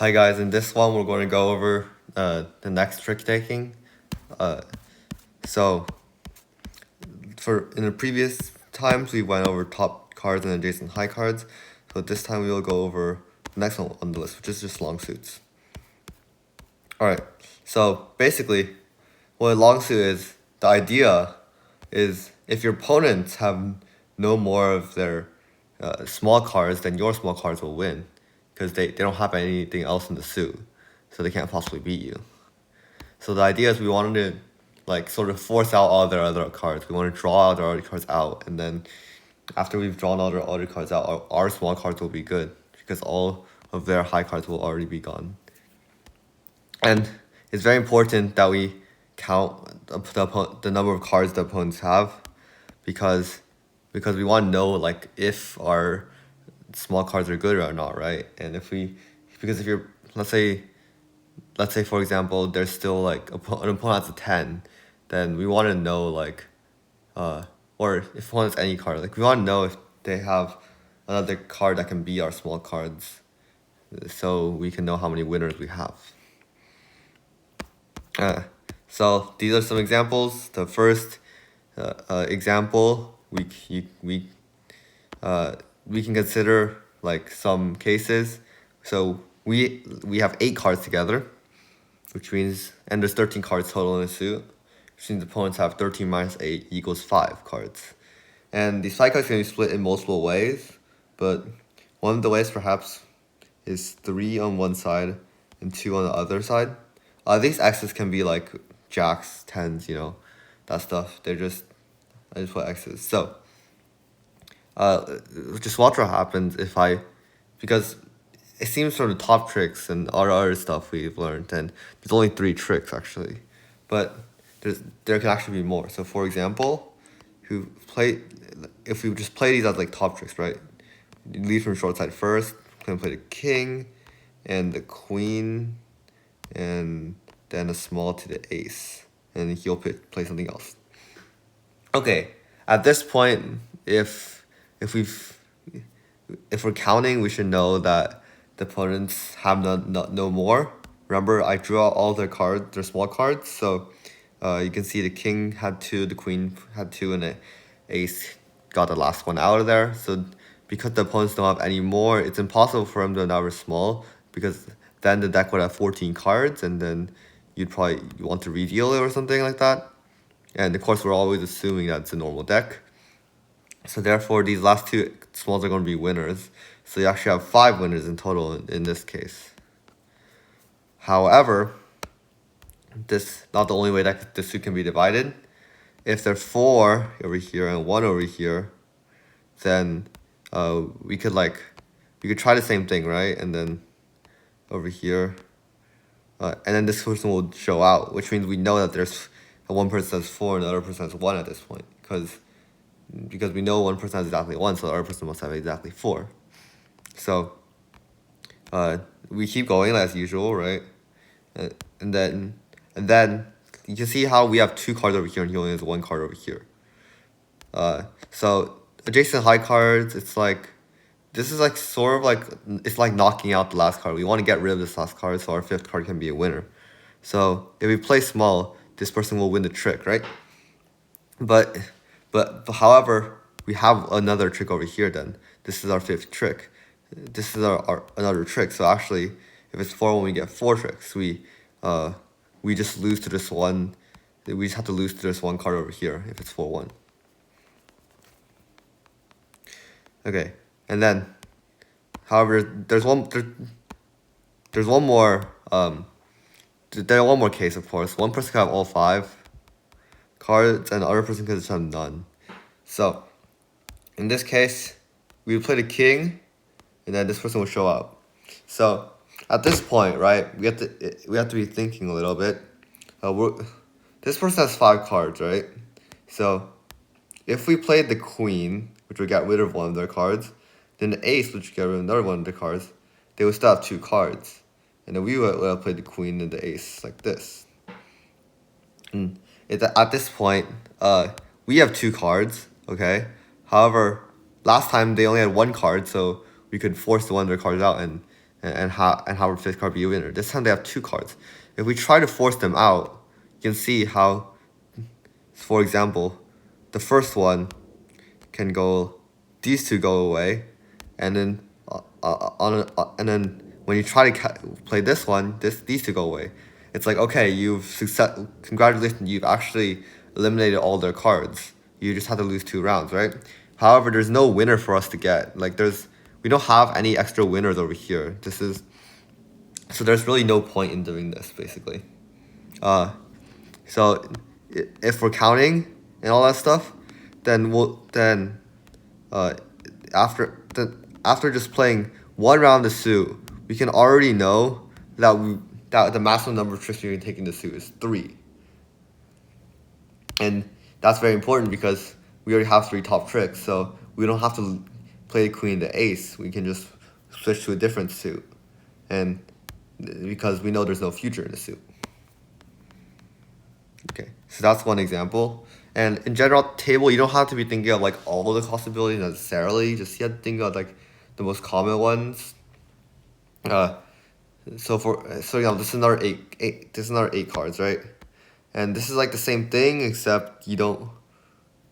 Hi guys, in this one we're going to go over the next trick taking. So in the previous times we went over top cards and adjacent high cards. So this time we will go over the next one on the list, which is just long suits. Alright, so basically what a long suit is, the idea is if your opponents have no more of their small cards, then your small cards will win. Because they don't have anything else in the suit. So they can't possibly beat you. So the idea is we wanted to like sort of force out all their other cards. We want to draw all their other cards out, and then after we've drawn all their other cards out, our small cards will be good because all of their high cards will already be gone. And it's very important that we count the number of cards the opponents have, because we want to know like if our small cards are good or not, right? And because if you're let's say for example there's still like an opponent has a 10, then we want to know like or if opponent has any card, like we want to know if they have another card that can beat our small cards, so we can know how many winners we have. So these are some examples. The first example we can consider like some cases. So we have 8 cards together, which means, and there's 13 cards total in a suit, which means opponents have 13 minus 8 equals 5 cards. And these 5 cards can be split in multiple ways, but one of the ways perhaps is 3 on one side and 2 on the other side. These X's can be like jacks, tens, that stuff. I just put X's. So just watch what happens because it seems from the top tricks and all the other stuff we've learned, and there's only 3 tricks actually, but there can actually be more. So for example, if we just play these as like top tricks, right? You lead from short side first, can play the king and the queen, and then a small to the ace, and he'll play something else. Okay, at this point, if we're counting, we should know that the opponents have no more. Remember, I drew out all their cards, their small cards. So you can see the king had 2, the queen had 2, and the ace got the last one out of there. So because the opponents don't have any more, it's impossible for them to never small, because then the deck would have 14 cards, and then you'd probably want to redeal it or something like that. And of course, we're always assuming that it's a normal deck. So therefore, these last 2 smalls are going to be winners. So you actually have 5 winners in total in this case. However, this not the only way that the suit can be divided. If there's 4 over here and 1 over here, then we could try the same thing, right? And then over here, and then this person will show out, which means we know that there's one person has 4 and the other person has 1 at this point, because we know one person has exactly 1, so the other person must have exactly 4. So we keep going as usual, right? And then you can see how we have 2 cards over here and he only has 1 card over here. So adjacent high cards, it's like, this is like sort of like, it's like knocking out the last card. We want to get rid of this last card so our 5th card can be a winner. So if we play small, this person will win the trick, right? But however, we have another trick over here then. This is our 5th trick. This is our another trick. So actually, if it's 4-1, we get 4 tricks. We just lose to this one. We just have to lose to this 1 card over here if it's 4-1. Okay, and then, however, there's one more case, of course. One person can have all 5 cards, and the other person can just have none. So in this case, we play the king, and then this person will show up. So at this point, right, we have to be thinking a little bit. This person has 5 cards, right? So if we played the queen, which would get rid of one of their cards, then the ace, which would get rid of another one of their cards, they would still have 2 cards. And then we would have played the queen and the ace like this. And at this point, we have 2 cards, okay? However, last time they only had 1 card, so we could force the one of their cards out, and and how would fifth card be a winner. This time they have 2 cards. If we try to force them out, you can see how, for example, the first one can go, these 2 go away, and then and then when you try to play this one, these 2 go away. It's like, okay, congratulations, you've actually eliminated all their cards. You just have to lose 2 rounds, right? However, there's no winner for us to get. Like we don't have any extra winners over here. So there's really no point in doing this, basically. So if we're counting and all that stuff, then after just playing 1 round of suit, we can already know that the maximum number of tricks we can take in the suit is 3. And that's very important because we already have 3 top tricks, so we don't have to play the queen the ace. We can just switch to a different suit, and because we know there's no future in the suit. Okay, so that's one example. And in general table, you don't have to be thinking of like all the possibilities necessarily. Just you have to think of like the most common ones. So this is another eight. This is another 8 cards, right? And this is like the same thing, except you don't.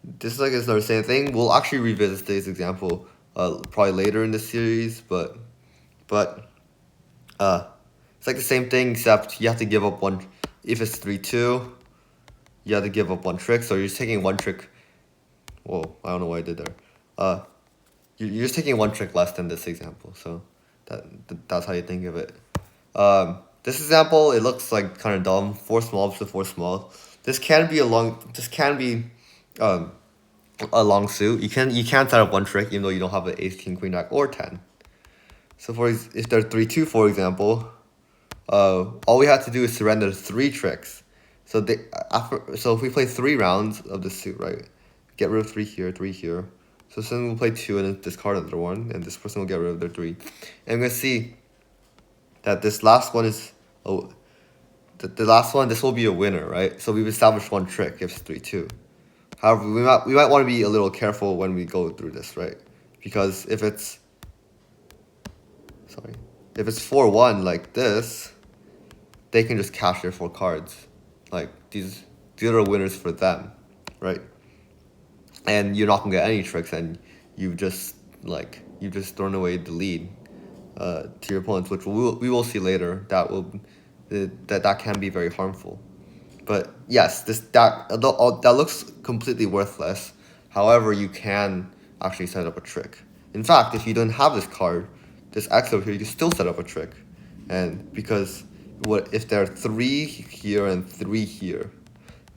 This is like another same thing. We'll actually revisit this example probably later in the series, but it's like the same thing, except you have to give up one. If it's 3-2, you have to give up 1 trick. So you're just taking 1 trick. Whoa, I don't know what I did there. You're just taking 1 trick less than this example. So that's how you think of it. This example, it looks like kind of dumb. 4 small to 4 small. This can be a long suit. You can set up 1 trick even though you don't have an ace, king, queen, jack, or 10. So if they're 3-2, for example, all we have to do is surrender 3 tricks. So if we play 3 rounds of the suit, right? Get rid of 3 here, 3 here. So someone will play 2 and then discard another 1, and this person will get rid of their 3. And we're gonna see that this last one is the last one. This will be a winner, right? So we've established 1 trick if it's 3-2. However, we might want to be a little careful when we go through this, right? Because if it's 4-1 like this, they can just cash their 4 cards. Like these are winners for them, right? And you're not gonna get any tricks, and you've just thrown away the lead to your opponents, which we will see later. That can be very harmful. But yes, that looks completely worthless. However, you can actually set up a trick. In fact, if you don't have this card, this X over here, you can still set up a trick. And because if there are 3 here and 3 here,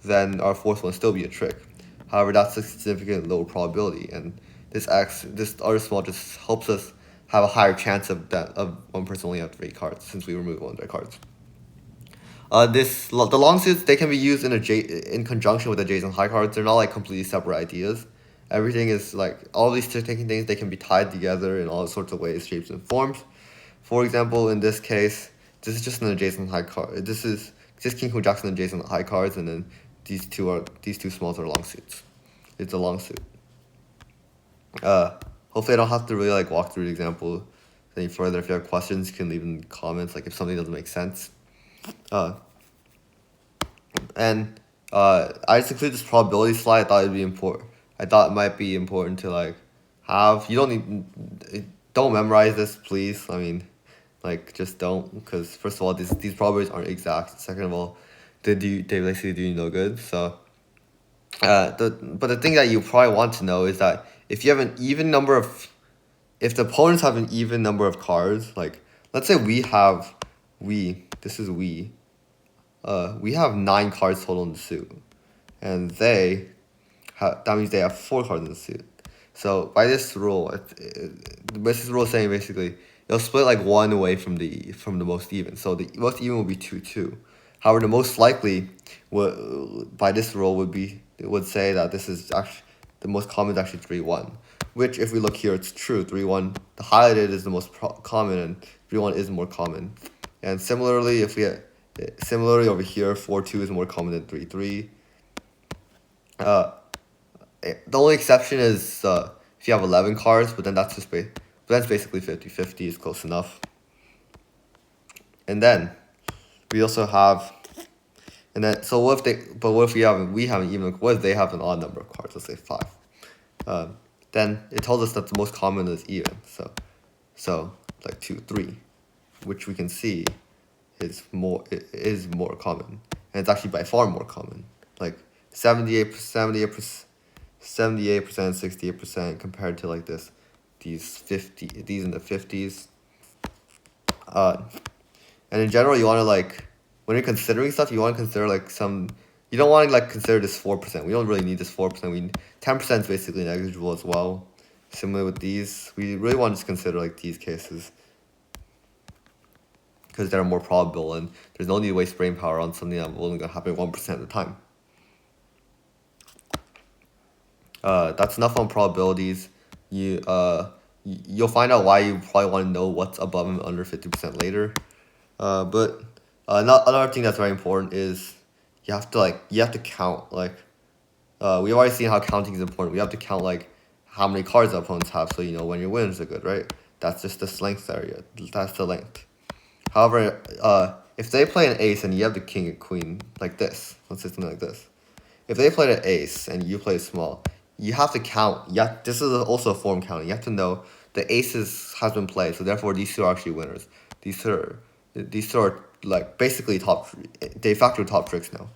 then our 4th one will still be a trick. However, that's a significant low probability, and this other small just helps us have a higher chance of one person only have 3 cards since we remove 1 of their cards. The long suits, they can be used in conjunction with adjacent high cards. They're not like completely separate ideas. Everything is like all these taking things. They can be tied together in all sorts of ways, shapes, and forms. For example, in this case, this is just an adjacent high card. This is just king, queen, jackson adjacent high cards, and then these two smalls are long suits. It's a long suit. Hopefully I don't have to really like walk through the example any further. If you have questions, you can leave in comments. Like if something doesn't make sense. I just included this probability slide. I thought it'd be important. I thought it might be important to like have. You don't memorize this, please. I mean, like just don't, because first of all, these probabilities aren't exact. Second of all, they basically do you no good. So, but the thing that you probably want to know is that if you have an even number of, if the opponents have an even number of cards, like let's say we have we have 9 cards total in the suit, and that means they have 4 cards in the suit. So by this rule, this rule is saying basically they'll split like 1 away from the most even. So the most even will be 2-2. However, the most likely by this rule would say that this is actually the most common is actually 3-1. Which, if we look here, it's true. 3-1, the highlighted is the most common, and 3-1 is more common. And similarly, similarly over here, 4-2 is more common than 3-3. The only exception is if you have 11 cards, but then that's basically 50-50 is close enough. And then we also have, and then so what if we haven't even, what if they have an odd number of cards, let's say 5, then it tells us that the most common is even, so like 2 3, which we can see is more common, and it's actually by far more common, like 78%, 68%, compared to like these in the 50s. And in general, you want to like, when you're considering stuff, you want to consider like you don't want to like consider this 4%. We don't really need this 4%. 10% is basically negligible as well. Similar with these, we really want to just consider like these cases, because they're more probable and there's no need to waste brain power on something that's only gonna happen 1% of the time. That's enough on probabilities. You'll find out why you probably want to know what's above and under 50% later. But another thing that's very important is you have to count, like, we've already seen how counting is important. We have to count like how many cards the opponents have, so you know when your wins are good, right? That's just this length area. That's the length. However, if they play an ace and you have the king and queen like this, let's say something like this. If they played an ace and you play small, you have to count. Yeah, this is also a form counting. You have to know the aces has been played, so therefore these two are actually winners. These two are like basically de facto top tricks now.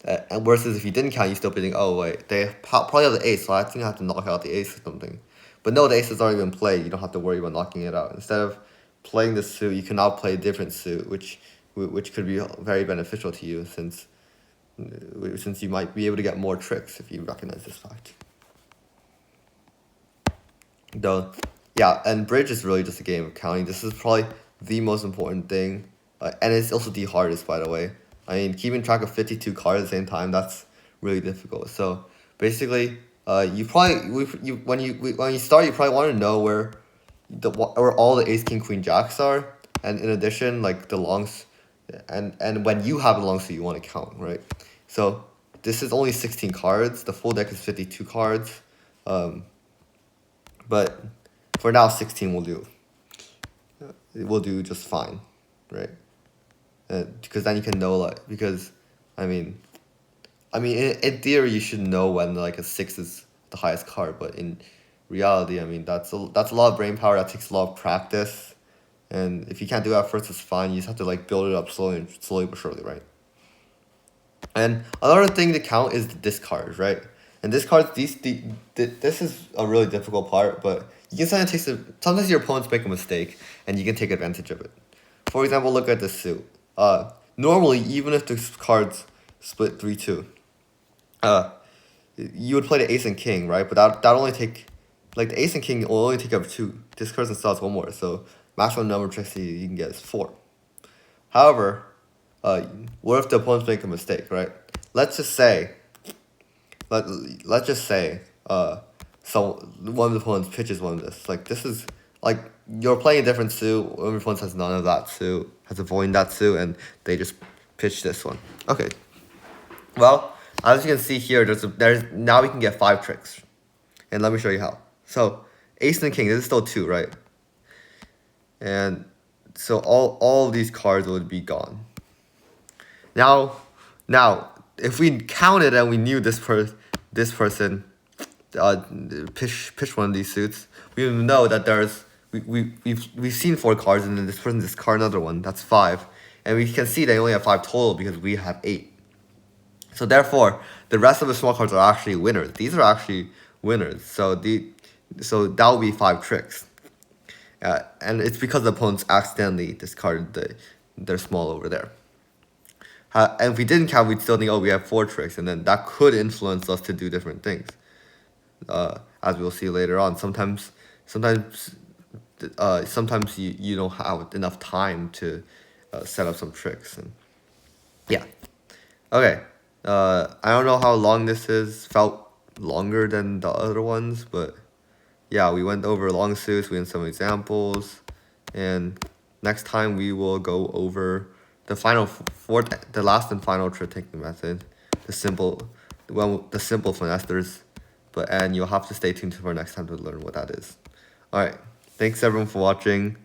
And versus if you didn't count, you still be thinking, oh wait, they probably have the ace, so I think I have to knock out the ace or something. But no, the ace has already been played. You don't have to worry about knocking it out. Instead of playing this suit, you can now play a different suit, which could be very beneficial to you since you might be able to get more tricks if you recognize this fact. Though, yeah, and bridge is really just a game of counting. This is probably the most important thing, and it's also the hardest, by the way. I mean, keeping track of 52 cards at the same time, that's really difficult. So basically, when you start, you probably want to know where all the ace, king, queen, jacks are, and in addition, like the longs, and when you have a long suit, you want to count, right? So this is only 16 cards. The full deck is 52 cards, but for now, 16 will do. It will do just fine, right? Because then you can know, like, because I mean, in theory you should know when like a 6 is the highest card, but in reality, I mean that's a lot of brain power. That takes a lot of practice, and if you can't do that first, it's fine. You just have to like build it up slowly but surely, right? And another thing to count is the discards, right? And discards, this is a really difficult part, but you can sometimes your opponents make a mistake, and you can take advantage of it. For example, look at this suit. Normally, even if the cards split 3-2, you would play the ace and king, right? But that only take, like, the ace and king will only take up 2. Discards and styles 1 more, so maximum number of tricks you can get is 4. However, what if the opponents make a mistake, right? Let's just say, so one of the opponents pitches one of this. Like, this is, like, you're playing a different suit, one of your opponents has none of that suit, has avoided that suit, and they just pitch this one. Okay. Well, as you can see here, there's now we can get 5 tricks. And let me show you how. So, ace and king, this is still 2, right? And so all of these cards would be gone. Now, if we counted and we knew this person pitch one of these suits, we would know that we've seen 4 cards, and then this person discard another one. That's 5, and we can see they only have 5 total because we have 8. So therefore, the rest of the small cards are actually winners. These are actually winners. So that would be 5 tricks. And it's because the opponents accidentally discarded their small over there. And if we didn't count, we'd still think, oh, we have 4 tricks, and then that could influence us to do different things. As we'll see later on, sometimes you don't have enough time to set up some tricks, and yeah. Okay, I don't know how long this is. Felt longer than the other ones, but yeah, we went over long suits, we had some examples, and next time we will go over the last and final trick taking method, the simple finesters, and you'll have to stay tuned for next time to learn what that is. All right, thanks everyone for watching.